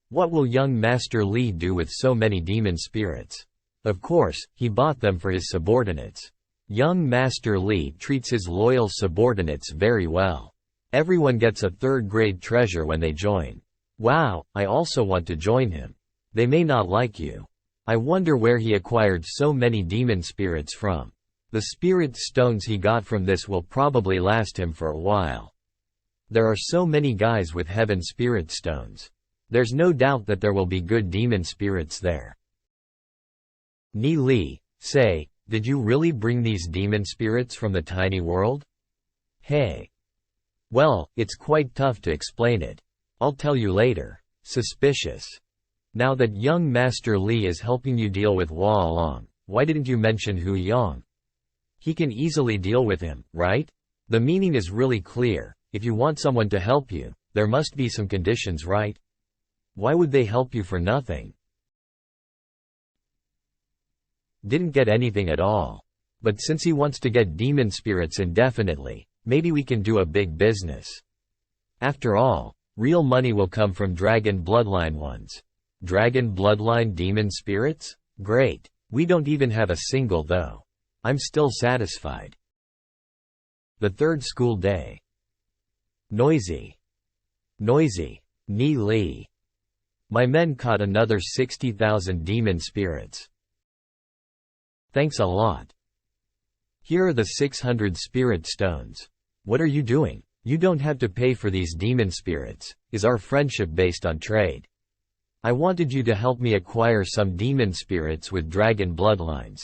What will young Master Li do with so many demon spirits? Of course, he bought them for his subordinates. Young Master Li treats his loyal subordinates very well. Everyone gets a third-grade treasure when they join. Wow, I also want to join him. They may not like you. I wonder where he acquired so many demon spirits from. The spirit stones he got from this will probably last him for a while. There are so many guys with heaven spirit stones. There's no doubt that there will be good demon spirits there. Ni Li, say, did you really bring these demon spirits from the tiny world? Hey. Well, it's quite tough to explain it. I'll tell you later. Suspicious. Now that young Master Li is helping you deal with Hua Long, why didn't you mention Hu Yang? He can easily deal with him, right? The meaning is really clear. If you want someone to help you, there must be some conditions, right? Why would they help you for nothing? Didn't get anything at all. But since he wants to get demon spirits indefinitely, maybe we can do a big business. After all, real money will come from dragon bloodline ones. Dragon bloodline demon spirits? Great. We don't even have a single though. I'm still satisfied. The third school day. Noisy. Noisy. Ni Li. My men caught another 60,000 demon spirits. Thanks a lot. Here are the 600 spirit stones. What are you doing? You don't have to pay for these demon spirits. Is our friendship based on trade? I wanted you to help me acquire some demon spirits with dragon bloodlines.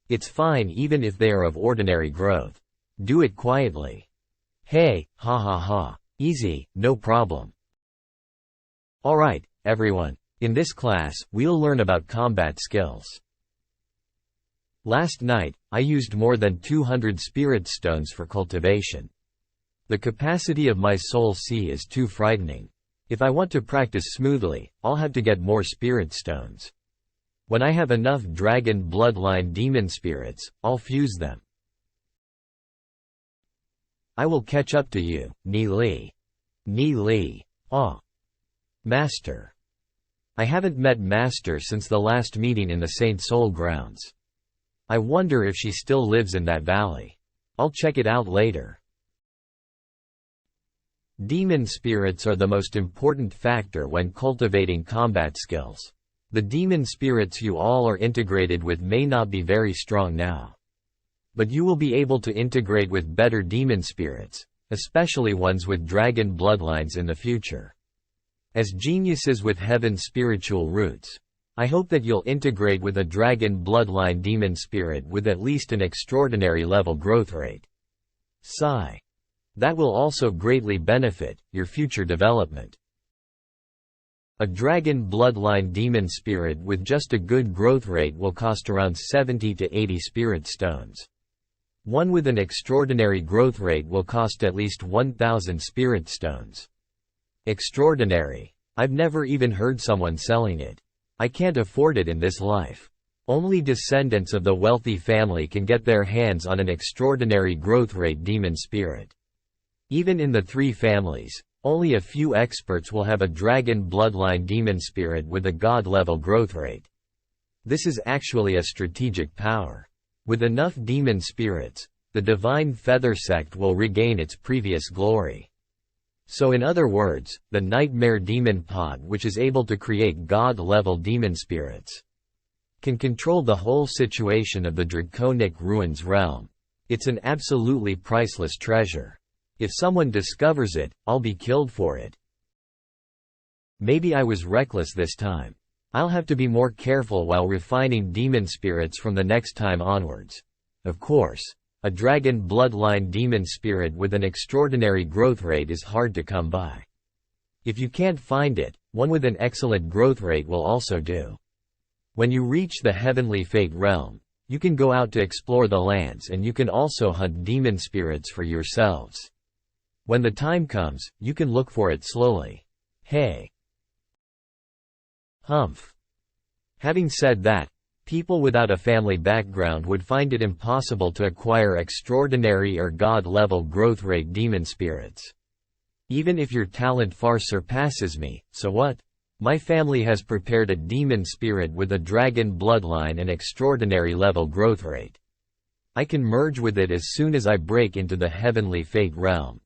It's fine even if they are of ordinary growth. Do it quietly. Hey, ha ha ha. Easy, no problem. Alright, everyone. In this class, we'll learn about combat skills. Last night, I used more than 200 spirit stones for cultivation. The capacity of my soul sea is too frightening. If I want to practice smoothly, I'll have to get more spirit stones. When I have enough dragon bloodline demon spirits, I'll fuse them. I will catch up to you, Ni Li. Ni Li. Ah. Master. I haven't met Master since the last meeting in the Saint Soul grounds. I wonder if she still lives in that valley. I'll check it out later. Demon spirits are the most important factor when cultivating combat skills. The demon spirits you all are integrated with may not be very strong now. But you will be able to integrate with better demon spirits, especially ones with dragon bloodlines in the future. As geniuses with heaven's spiritual roots, I hope that you'll integrate with a dragon bloodline demon spirit with at least an extraordinary level growth rate. Sigh. That will also greatly benefit your future development. A dragon bloodline demon spirit with just a good growth rate will cost around 70 to 80 spirit stones. One with an extraordinary growth rate will cost at least 1,000 spirit stones. Extraordinary. I've never even heard someone selling it. I can't afford it in this life. Only descendants of the wealthy family can get their hands on an extraordinary growth rate demon spirit. Even in the 3 families, only a few experts will have a dragon bloodline demon spirit with a god-level growth rate. This is actually a strategic power. With enough demon spirits, the Divine Feather Sect will regain its previous glory. So in other words, the Nightmare Demon Pod, which is able to create god-level demon spirits, can control the whole situation of the Draconic Ruins realm. It's an absolutely priceless treasure. If someone discovers it, I'll be killed for it. Maybe I was reckless this time. I'll have to be more careful while refining demon spirits from the next time onwards. Of course, A dragon bloodline demon spirit with an extraordinary growth rate is hard to come by. If you can't find it, one with an excellent growth rate will also do. When you reach the heavenly fate realm, you can go out to explore the lands and you can also hunt demon spirits for yourselves. When the time comes, you can look for it slowly. Hey. Humph. Having said that, people without a family background would find it impossible to acquire extraordinary or god-level growth rate demon spirits. Even if your talent far surpasses me, so what? My family has prepared a demon spirit with a dragon bloodline and extraordinary level growth rate. I can merge with it as soon as I break into the heavenly fate realm.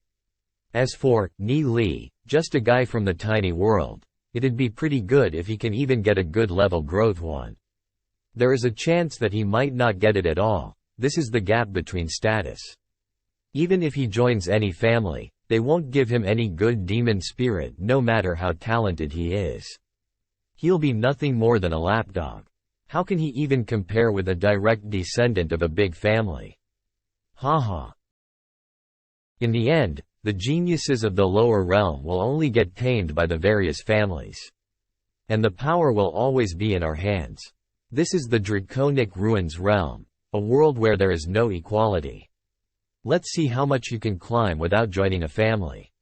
As for Ni Li, just a guy from the tiny world, it'd be pretty good if he can even get a good level growth one. There is a chance that he might not get it at all. This is the gap between status. Even if he joins any family, they won't give him any good demon spirit no matter how talented he is. He'll be nothing more than a lapdog. How can he even compare with a direct descendant of a big family? Haha. In the end, the geniuses of the lower realm will only get tamed by the various families. And the power will always be in our hands. This is the Draconic Ruins realm, a world where there is no equality. Let's see how much you can climb without joining a family.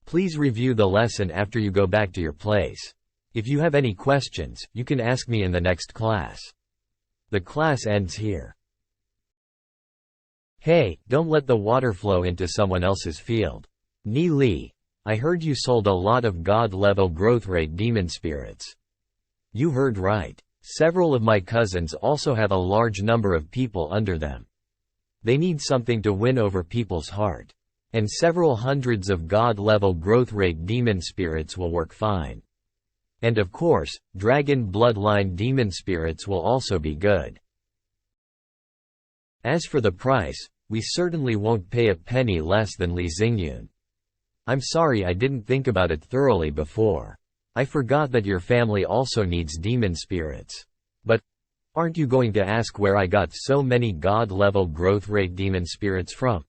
Please review the lesson after you go back to your place. If you have any questions, you can ask me in the next class. The class ends here. Hey, don't let the water flow into someone else's field. Ni Li, I heard you sold a lot of god-level growth rate demon spirits. You heard right. Several of my cousins also have a large number of people under them. They need something to win over people's heart. And several hundreds of god-level growth rate demon spirits will work fine. And of course, dragon bloodline demon spirits will also be good. As for the price, we certainly won't pay a penny less than Li Xingyun. I'm sorry I didn't think about it thoroughly before. I forgot that your family also needs demon spirits. But aren't you going to ask where I got so many god-level growth rate demon spirits from?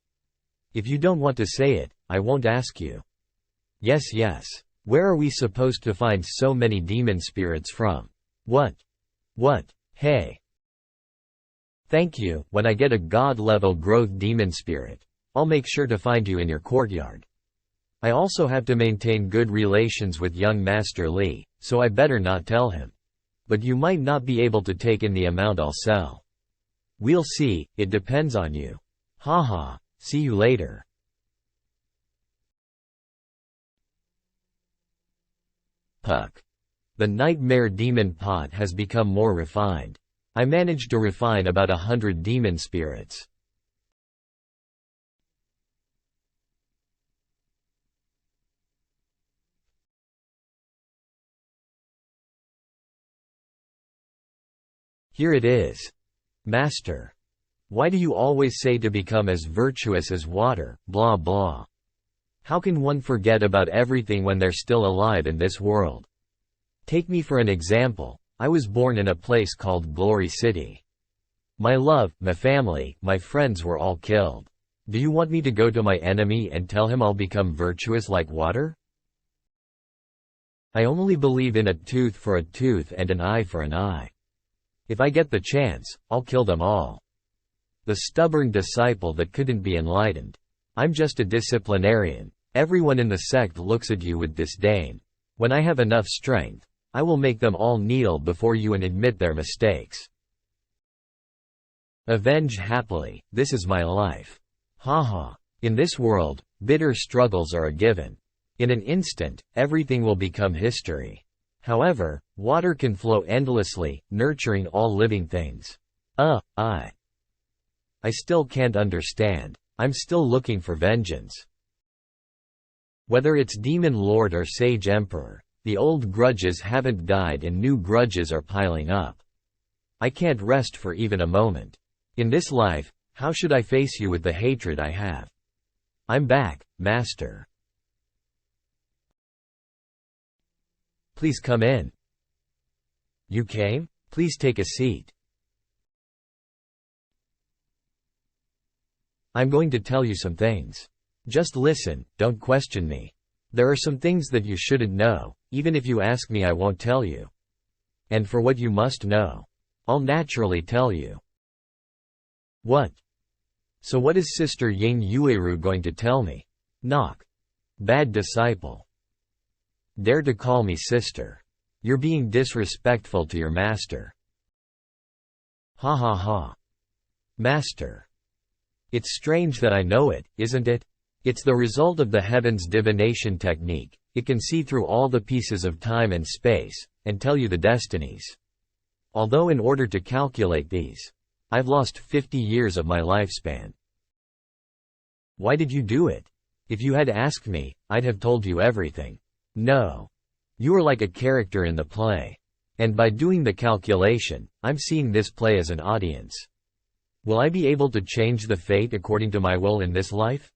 If you don't want to say it, I won't ask you. Yes. Where are we supposed to find so many demon spirits from? What? Hey. Thank you. When I get a god-level growth demon spirit, I'll make sure to find you in your courtyard. I also have to maintain good relations with young Master Li, so I better not tell him. But you might not be able to take in the amount I'll sell. We'll see, it depends on you. Haha, see you later. Puck. The Nightmare Demon Pot has become more refined. I managed to refine about 100 demon spirits. Here it is. Master. Why do you always say to become as virtuous as water, blah blah? How can one forget about everything when they're still alive in this world? Take me for an example. I was born in a place called Glory City. My love, my family, my friends were all killed. Do you want me to go to my enemy and tell him I'll become virtuous like water? I only believe in a tooth for a tooth and an eye for an eye. If I get the chance, I'll kill them all. The stubborn disciple that couldn't be enlightened. I'm just a disciplinarian. Everyone in the sect looks at you with disdain. When I have enough strength, I will make them all kneel before you and admit their mistakes. Avenge happily, this is my life. Haha. In this world, bitter struggles are a given. In an instant, everything will become history. However, water can flow endlessly, nurturing all living things. I still can't understand. I'm still looking for vengeance. Whether it's Demon Lord or Sage Emperor, the old grudges haven't died and new grudges are piling up. I can't rest for even a moment. In this life, how should I face you with the hatred I have? I'm back, Master. Please come in. You came? Please take a seat. I'm going to tell you some things. Just listen, don't question me. There are some things that you shouldn't know, even if you ask me I won't tell you. And for what you must know, I'll naturally tell you. What? So what is Sister Ying Yueru going to tell me? Knock. Bad disciple. Dare to call me sister. You're being disrespectful to your master. Ha ha ha. Master. It's strange that I know it, isn't it? It's the result of the heavens divination technique. It can see through all the pieces of time and space, and tell you the destinies. Although in order to calculate these, I've lost 50 years of my lifespan. Why did you do it? If you had asked me, I'd have told you everything. No. You are like a character in the play. And by doing the calculation, I'm seeing this play as an audience. Will I be able to change the fate according to my will in this life?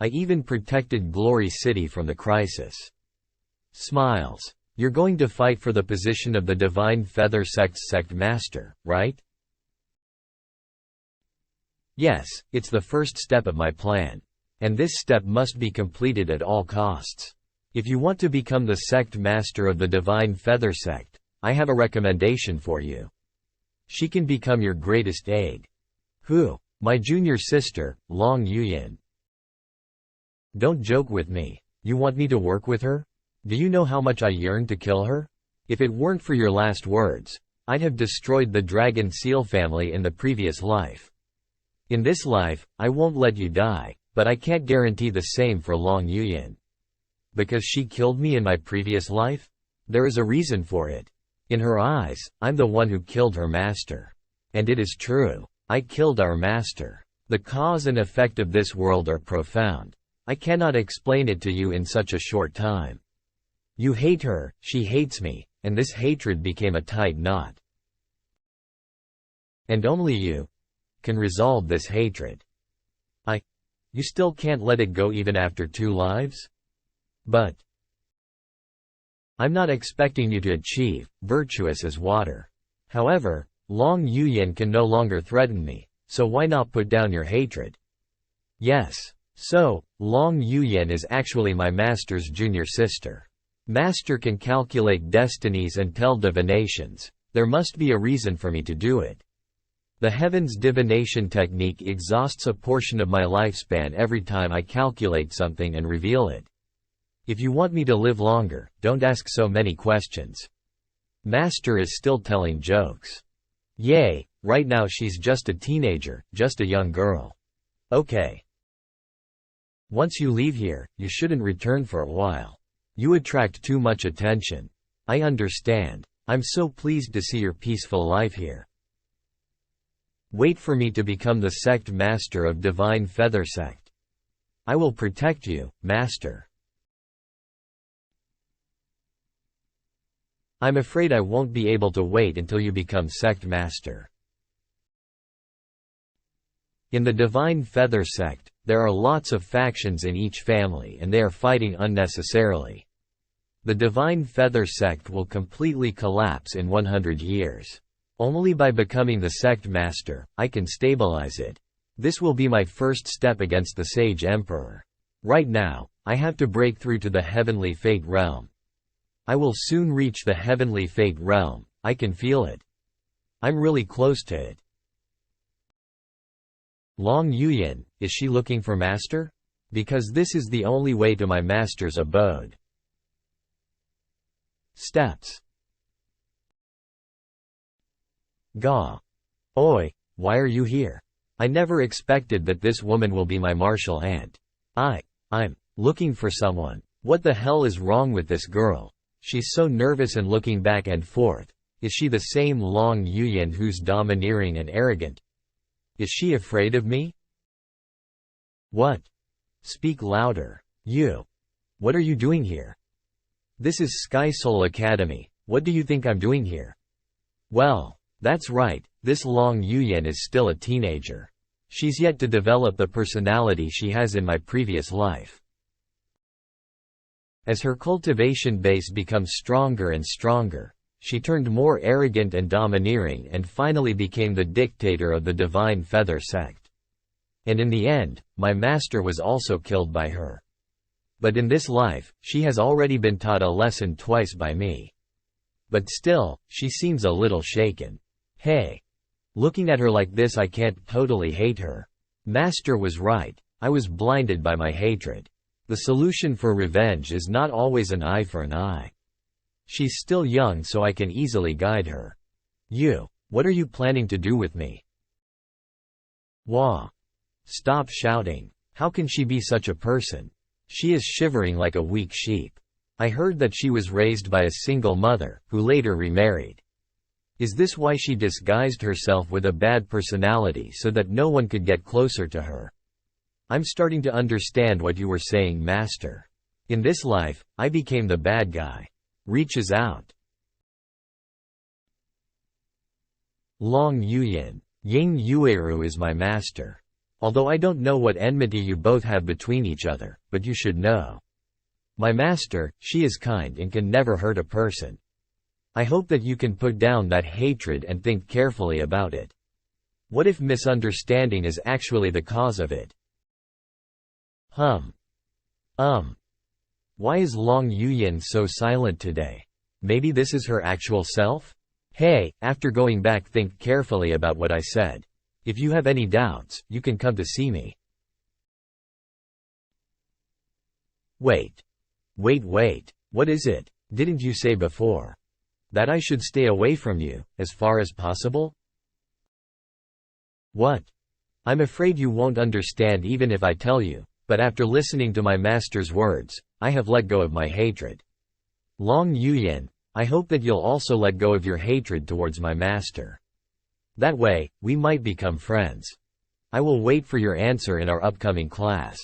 I even protected Glory City from the crisis. Smiles. You're going to fight for the position of the Divine Feather Sect's sect master, right? Yes, it's the first step of my plan. And this step must be completed at all costs. If you want to become the sect master of the Divine Feather Sect, I have a recommendation for you. She can become your greatest aid. Who? My junior sister, Long Yuyin. Don't joke with me. You want me to work with her? Do you know how much I yearn to kill her? If it weren't for your last words, I'd have destroyed the Dragon Seal family in the previous life. In this life, I won't let you die, but I can't guarantee the same for Long Yuyin. Because she killed me in my previous life? There is a reason for it. In her eyes, I'm the one who killed her master. And it is true. I killed our master. The cause and effect of this world are profound. I cannot explain it to you in such a short time. You hate her, she hates me, and this hatred became a tight knot. And only you can resolve this hatred. You still can't let it go even after 2 lives? But I'm not expecting you to achieve, virtuous as water. However, Long Yuyin can no longer threaten me, so why not put down your hatred? Yes. So, Long Yuyin is actually my master's junior sister. Master can calculate destinies and tell divinations. There must be a reason for me to do it. The heavens divination technique exhausts a portion of my lifespan every time I calculate something and reveal it. If you want me to live longer, don't ask so many questions. Master is still telling jokes. Yay, right now she's just a teenager, just a young girl. Okay. Once you leave here, you shouldn't return for a while. You attract too much attention. I understand. I'm so pleased to see your peaceful life here. Wait for me to become the sect master of Divine Feather Sect. I will protect you, master. I'm afraid I won't be able to wait until you become sect master. In the Divine Feather Sect, there are lots of factions in each family and they are fighting unnecessarily. The Divine Feather Sect will completely collapse in 100 years. Only by becoming the sect master, I can stabilize it. This will be my first step against the Sage Emperor. Right now, I have to break through to the Heavenly Fate Realm. I will soon reach the Heavenly Fate Realm, I can feel it. I'm really close to it. Long Yuyin, is she looking for master? Because this is the only way to my master's abode. Steps. Gah. Oi, why are you here? I never expected that this woman will be my martial aunt. I'm looking for someone. What the hell is wrong with this girl? She's so nervous and looking back and forth. Is she the same Long Yuyin who's domineering and arrogant? Is she afraid of me? What? Speak louder. You. What are you doing here? This is Sky Soul Academy. What do you think I'm doing here? Well, that's right, this Long Yuyin is still a teenager. She's yet to develop the personality she has in my previous life. As her cultivation base becomes stronger and stronger, she turned more arrogant and domineering and finally became the dictator of the Divine Feather Sect. And in the end, my master was also killed by her. But in this life, she has already been taught a lesson twice by me. But still, she seems a little shaken. Hey. Looking at her like this, I can't totally hate her. Master was right. I was blinded by my hatred. The solution for revenge is not always an eye for an eye. She's still young, so I can easily guide her. What are you planning to do with me? Wah. Stop shouting. How can she be such a person? She is shivering like a weak sheep. I heard that she was raised by a single mother, who later remarried. Is this why she disguised herself with a bad personality so that no one could get closer to her? I'm starting to understand what you were saying, Master. In this life, I became the bad guy. Reaches out. Long Yuyin. Ying Yueru is my master. Although I don't know what enmity you both have between each other, but you should know. My master, she is kind and can never hurt a person. I hope that you can put down that hatred and think carefully about it. What if misunderstanding is actually the cause of it? Why is Long Yuyin so silent today? Maybe this is her actual self? Hey, after going back, think carefully about what I said. If you have any doubts, you can come to see me. Wait. What is it? Didn't you say before that I should stay away from you, as far as possible? What? I'm afraid you won't understand even if I tell you, but after listening to my master's words, I have let go of my hatred. Long Yuyin, I hope that you'll also let go of your hatred towards my master. That way, we might become friends. I will wait for your answer in our upcoming class.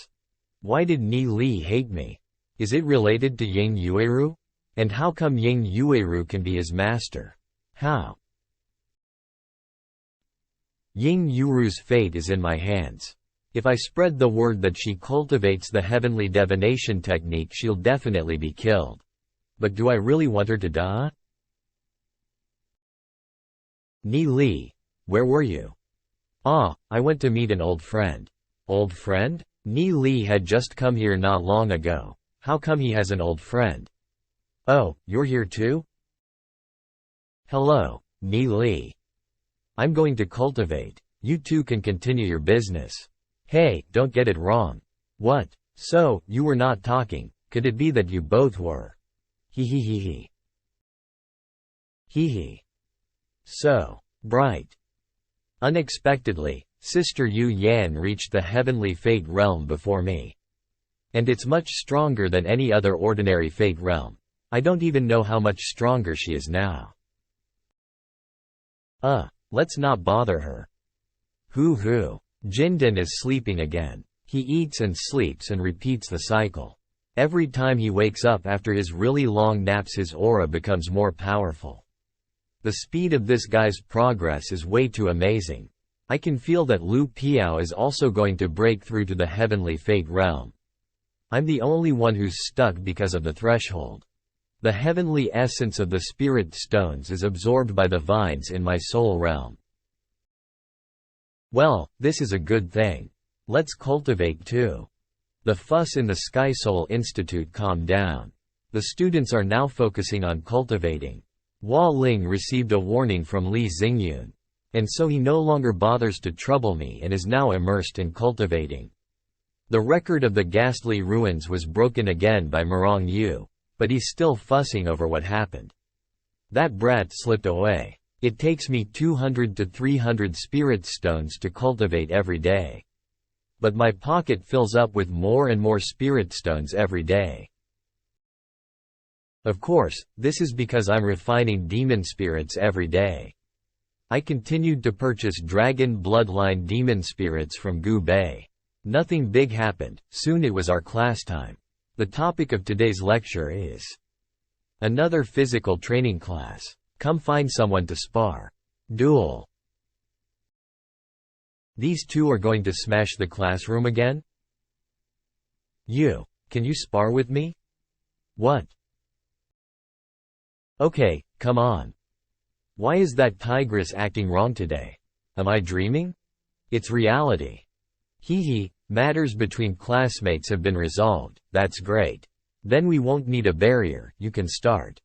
Why did Ni Li hate me? Is it related to Ying Yueru? And how come Ying Yueru can be his master? How? Ying Yueru's fate is in my hands. If I spread the word that she cultivates the heavenly divination technique, she'll definitely be killed. But do I really want her to die? Ni Li, where were you? I went to meet an old friend. Old friend? Ni Li had just come here not long ago. How come he has an old friend? Oh, you're here too? Hello, Ni Li. I'm going to cultivate. You two can continue your business. Hey, don't get it wrong. What? So, you were not talking. Could it be that you both were? Hee. So bright. Unexpectedly, Sister Yu Yan reached the heavenly fate realm before me. And it's much stronger than any other ordinary fate realm. I don't even know how much stronger she is now. Let's not bother her. Hoo. Jindan is sleeping again. He eats and sleeps and repeats the cycle. Every time he wakes up after his really long naps, his aura becomes more powerful. The speed of this guy's progress is way too amazing. I can feel that Lu Piao is also going to break through to the heavenly fate realm. I'm the only one who's stuck because of the threshold. The heavenly essence of the spirit stones is absorbed by the vines in my soul realm. Well, this is a good thing. Let's cultivate too. The fuss in the Sky Soul Institute calmed down. The students are now focusing on cultivating. Hua Ling received a warning from Li Xingyun. And so he no longer bothers to trouble me and is now immersed in cultivating. The record of the ghastly ruins was broken again by Murong Yu, but he's still fussing over what happened. That brat slipped away. It takes me 200 to 300 spirit stones to cultivate every day. But my pocket fills up with more and more spirit stones every day. Of course, this is because I'm refining demon spirits every day. I continued to purchase dragon bloodline demon spirits from Gu Bei. Nothing big happened, soon it was our class time. The topic of today's lecture is another physical training class. Come find someone to spar. Duel. These two are going to smash the classroom again? Can you spar with me? What? Okay, come on. Why is that tigress acting wrong today? Am I dreaming? It's reality. Hee, matters between classmates have been resolved, that's great. Then we won't need a barrier, you can start.